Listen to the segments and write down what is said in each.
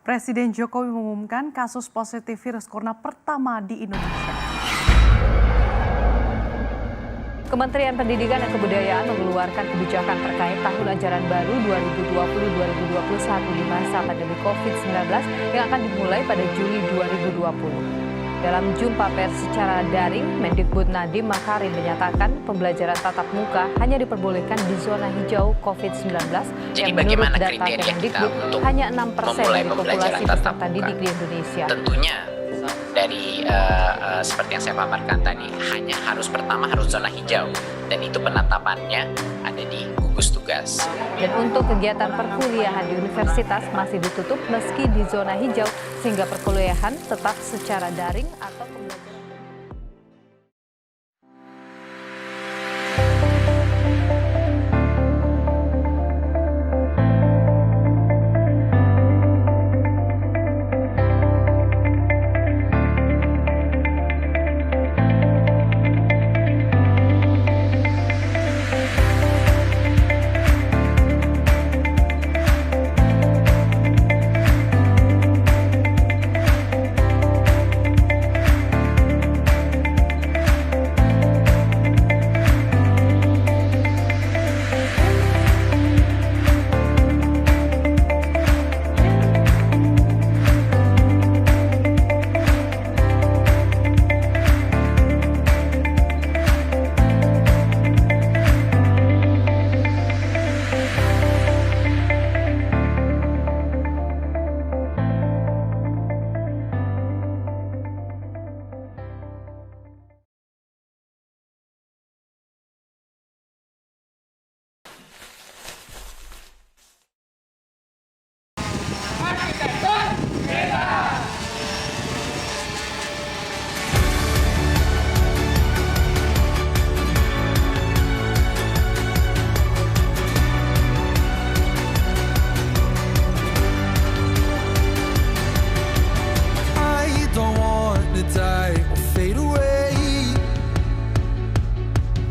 Presiden Jokowi mengumumkan kasus positif virus corona pertama di Indonesia. Kementerian Pendidikan dan Kebudayaan mengeluarkan kebijakan terkait tahun ajaran baru 2020-2021 di masa pandemi COVID-19 yang akan dimulai pada Juli 2020. Dalam jumpa pers secara daring, Mendikbud Nadiem Makarim menyatakan pembelajaran tatap muka hanya diperbolehkan di zona hijau COVID-19 yang menurut data Kemendikbud hanya 6% dari populasi peserta didik di Indonesia. Tentunya dari seperti yang saya paparkan tadi, hanya pertama harus zona hijau dan itu penetapannya ada di gugus tugas. Dan untuk kegiatan perkuliahan di universitas masih ditutup meski di zona hijau sehingga perkuliahan tetap secara daring atau pembelajaran.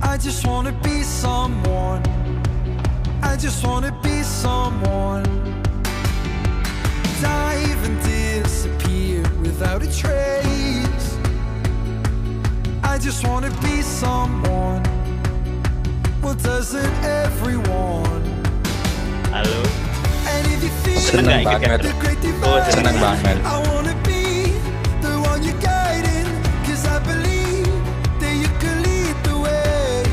I just wanna be someone. I just wanna be someone. Dive and disappear without a trace. I just wanna be someone. Well, doesn't everyone? Halo. And if you feel Seneng banget. Oh, seneng banget. I wanna be the one you're guiding, 'cause I believe that you can lead the way.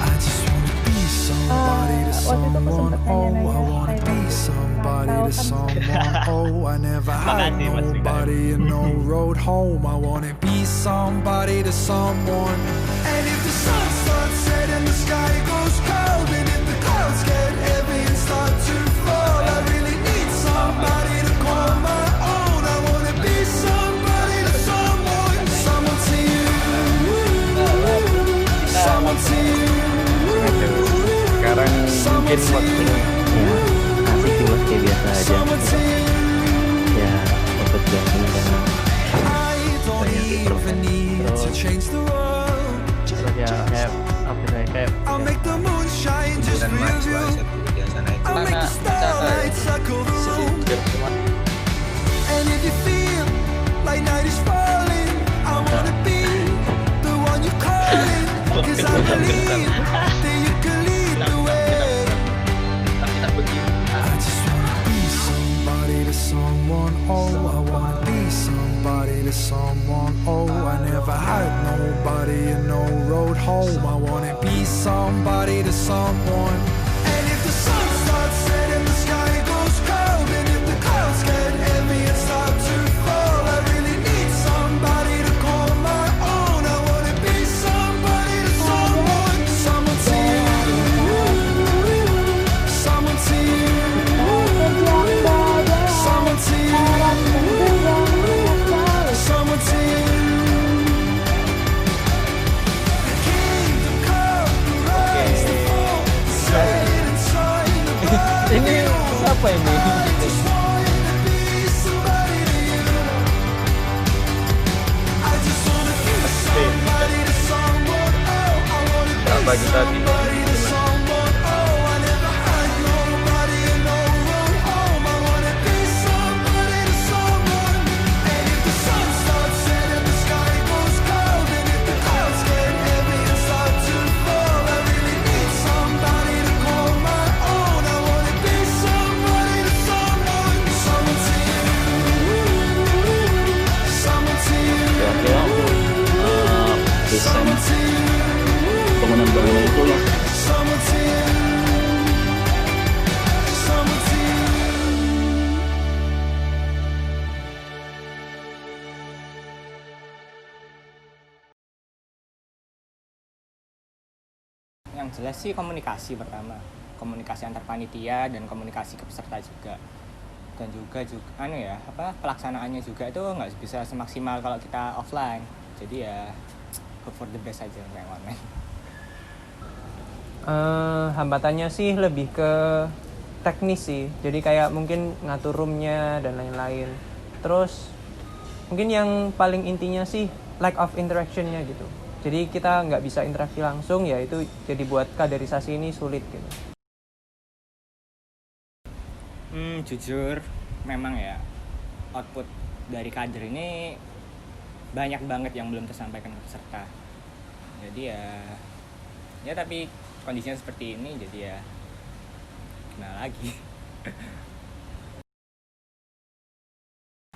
I just wanna be somebody to someone. Oh, I wanna be somebody to someone. Oh, I never had nobody and no road home. I wanna be somebody to someone. And if the sun starts setting, the sky goes cold, and if the clouds get heavy and start to fall, I really need somebody to call my own. I wanna be somebody to someone. Someone to you, someone to you. Sekarang mungkin waktunya asik sih mas, kayak biasa aja ya, untuk ganti dengan banyak proses terus ya kayak apa sih kayak hiburan mahasiswa biasanya itu mana acara sedikit cuma And if you feel like night is falling, I wanna be the one you're calling, 'cause I believe that you can lead the way. I just wanna be somebody to someone. Oh, I wanna be somebody to someone. Oh, I never had nobody and no road home. I wanna be somebody to someone. And if the sun starts setting, the sky goes cold, and if the clouds get heavy and start to fall, I really need somebody to call my own. I wanna be somebody to someone. Someone to you, someone to you, someone to you, someone to you. The kingdom come, the rise, the fall, set inside the body. ini apa ini? I just wanna be somebody to you. I just wanna be somebody to someone. Oh, I wanna be Berapa kita somebody to someone. Oh, I never had nobody and no road home. I wanna be jelas sih komunikasi pertama, komunikasi antar panitia dan komunikasi ke peserta juga. Dan juga pelaksanaannya juga itu nggak bisa semaksimal kalau kita offline. Jadi ya hope for the best aja kayak online. Hambatannya sih lebih ke teknis sih, jadi kayak mungkin ngatur roomnya dan lain-lain. Terus mungkin yang paling intinya sih lack of interactionnya gitu. Jadi kita nggak bisa interaksi langsung, ya itu jadi buat kaderisasi ini sulit gitu. Jujur memang ya output dari kader ini banyak banget yang belum tersampaikan ke peserta. Jadi ya tapi kondisinya seperti ini, jadi ya gimana lagi.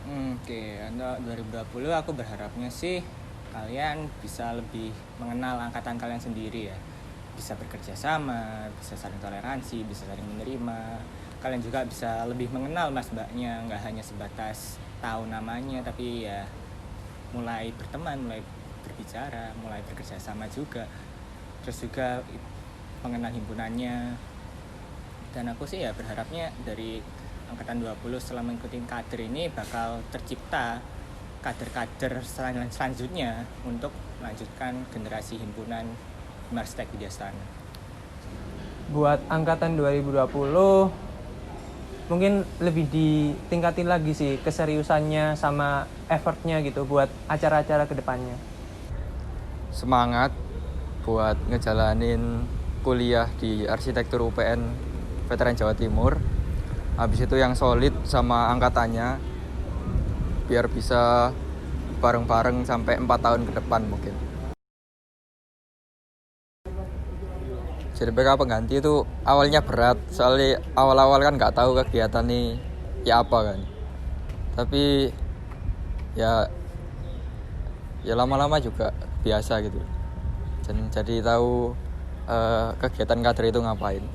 Oke, untuk 2020 aku berharapnya sih kalian bisa lebih mengenal angkatan kalian sendiri ya. Bisa bekerja sama, bisa saling toleransi, bisa saling menerima. Kalian juga bisa lebih mengenal mas mbaknya, nggak hanya sebatas tahu namanya, tapi ya mulai berteman, mulai berbicara, mulai bekerja sama juga. Terus juga mengenal himpunannya. Dan aku sih ya berharapnya dari angkatan 20 setelah mengikuti kader ini bakal tercipta kader-kader selanjutnya untuk melanjutkan generasi himpunan Marstek Widyastana. Buat angkatan 2020 mungkin lebih ditingkatin lagi sih keseriusannya sama effortnya gitu buat acara-acara kedepannya. Semangat buat ngejalanin kuliah di arsitektur UPN Veteran Jawa Timur. Habis itu yang solid sama angkatannya biar bisa bareng-bareng sampai 4 tahun ke depan mungkin. Jadi PK pengganti itu awalnya berat, soalnya awal-awal kan nggak tahu kegiatan nih ya apa kan. Tapi ya lama-lama juga biasa gitu. Dan jadi tahu kegiatan kader itu ngapain.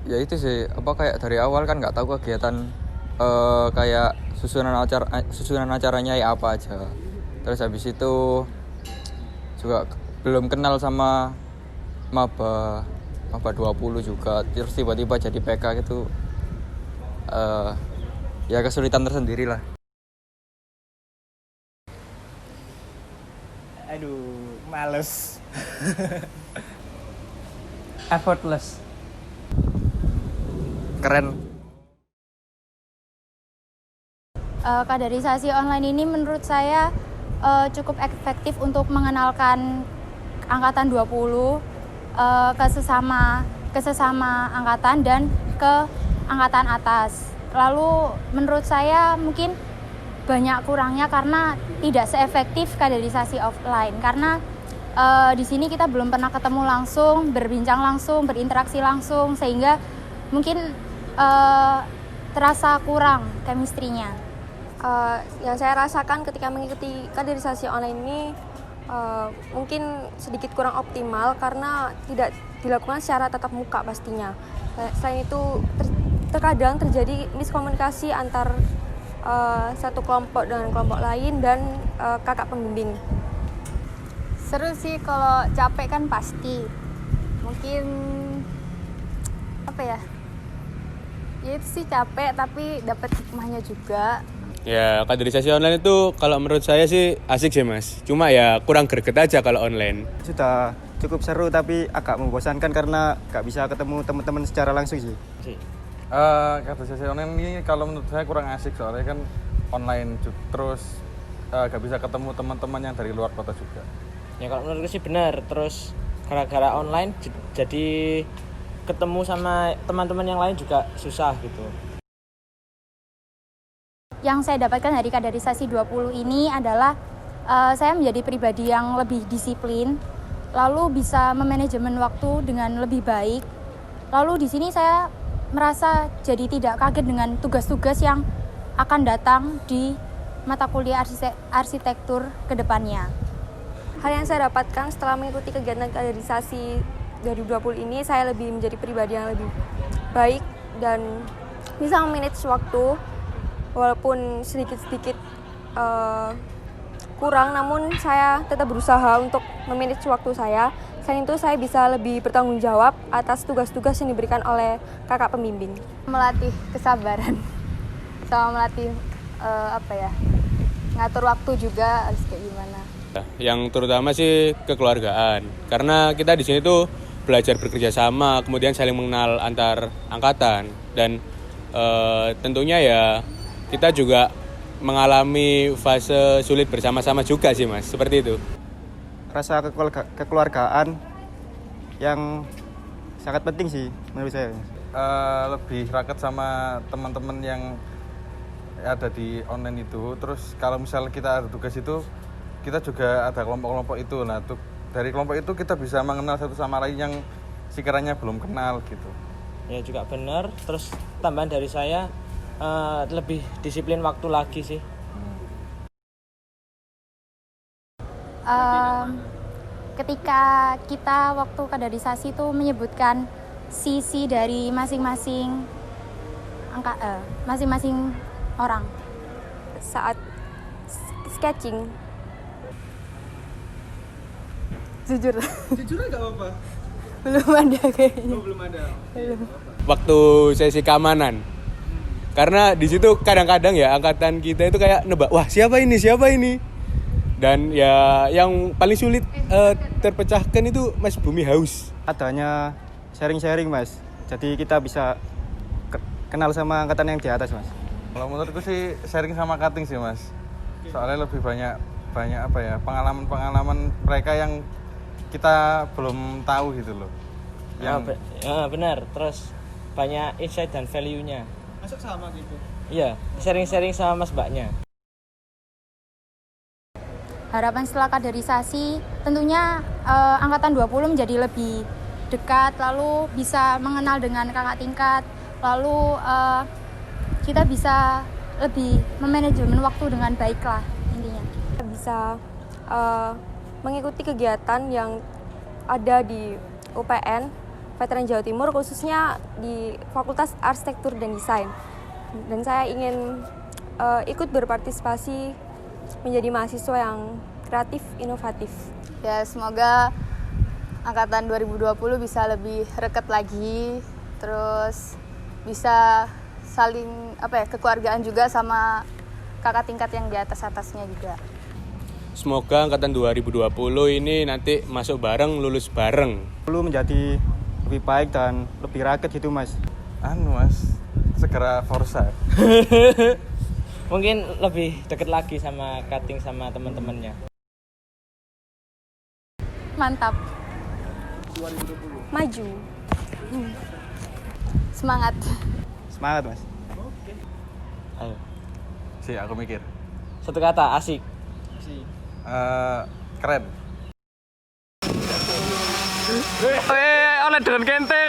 Ya itu sih, kayak dari awal kan nggak tahu kegiatan kayak susunan acaranya ya apa aja. Terus habis itu juga belum kenal sama maba 20 juga, terus tiba-tiba jadi PK gitu, ya kesulitan tersendiri lah. Aduh, males. Effortless. Keren. Kaderisasi online ini menurut saya cukup efektif untuk mengenalkan angkatan 20 ke sesama angkatan dan ke angkatan atas. Lalu menurut saya mungkin banyak kurangnya karena tidak seefektif kaderisasi offline, karena di sini kita belum pernah ketemu langsung, berbincang langsung, berinteraksi langsung, sehingga mungkin terasa kurang chemistry-nya. Yang saya rasakan ketika mengikuti kaderisasi online ini mungkin sedikit kurang optimal karena tidak dilakukan secara tatap muka pastinya. Selain itu terkadang terjadi miskomunikasi antar satu kelompok dengan kelompok lain dan kakak pembimbing. Seru sih, kalau capek kan pasti. Mungkin ya itu sih capek tapi dapat hikmahnya juga. Ya, kaderisasi online itu kalau menurut saya sih asik sih mas. Cuma ya kurang greget aja kalau online. Sudah cukup seru tapi agak membosankan karena gak bisa ketemu teman-teman secara langsung sih. Kaderisasi online ini kalau menurut saya kurang asik, soalnya kan online terus gak bisa ketemu teman-teman yang dari luar kota juga. Ya kalau menurutku sih benar. Terus gara-gara online jadi ketemu sama teman-teman yang lain juga susah gitu. Yang saya dapatkan dari kaderisasi 20 ini adalah saya menjadi pribadi yang lebih disiplin, lalu bisa memanajemen waktu dengan lebih baik. Lalu di sini saya merasa jadi tidak kaget dengan tugas-tugas yang akan datang di mata kuliah arsitektur ke depannya. Hal yang saya dapatkan setelah mengikuti kegiatan kaderisasi 2020 ini, saya lebih menjadi pribadi yang lebih baik dan bisa memanage waktu. Walaupun sedikit-sedikit kurang, namun saya tetap berusaha untuk memanage waktu saya. Selain itu saya bisa lebih bertanggung jawab atas tugas-tugas yang diberikan oleh kakak pembimbing. Melatih kesabaran sama melatih ngatur waktu juga harus kayak gimana. Yang terutama sih kekeluargaan, karena kita di sini tuh belajar bekerja sama, kemudian saling mengenal antar angkatan, dan tentunya ya kita juga mengalami fase sulit bersama-sama juga sih Mas, seperti itu. Rasa kekeluargaan yang sangat penting sih menurut saya. Lebih raket sama teman-teman yang ada di online itu. Terus kalau misal kita ada tugas itu, kita juga ada kelompok-kelompok itu. Nah, dari kelompok itu kita bisa mengenal satu sama lain yang sekiranya belum kenal gitu. Ya juga benar. Terus tambahan dari saya lebih disiplin waktu lagi sih. Ketika kita waktu kaderisasi itu menyebutkan sisi dari masing-masing masing-masing orang. Saat sketching, jujur nggak apa-apa. belum ada kayaknya. Belum ada. Belum. Waktu sesi keamanan, karena di situ kadang-kadang ya angkatan kita itu kayak nebak, wah siapa ini, dan ya yang paling sulit terpecahkan itu Mas Bumi Haus. Adanya sharing-sharing Mas, jadi kita bisa kenal sama angkatan yang di atas Mas. Kalau menurutku sih sharing sama cutting sih Mas, soalnya lebih banyak pengalaman mereka yang kita belum tahu gitu loh. Benar, terus banyak insight dan value-nya. Masuk sama gitu. Iya, sharing-sharing sama Mas Mbaknya. Harapan setelah kaderisasi tentunya angkatan 20 menjadi lebih dekat, lalu bisa mengenal dengan kakak tingkat, lalu kita bisa lebih memanajemen waktu dengan baik lah intinya. Bisa mengikuti kegiatan yang ada di UPN Veteran Jawa Timur, khususnya di Fakultas Arsitektur dan Desain. Dan saya ingin ikut berpartisipasi menjadi mahasiswa yang kreatif, inovatif. Ya, semoga angkatan 2020 bisa lebih reket lagi, terus bisa saling kekeluargaan juga sama kakak tingkat yang di atasnya juga. Semoga angkatan 2020 ini nanti masuk bareng, lulus bareng. Perlu menjadi lebih baik dan lebih raket gitu Mas. Mas, segera Forza. Mungkin lebih deket lagi sama cutting sama teman-temannya. Mantap. 2020. Maju. Semangat. Semangat Mas. Oke. Ayo. Sih, aku mikir. Satu kata, asik. Keren. Oleh dengan kenter.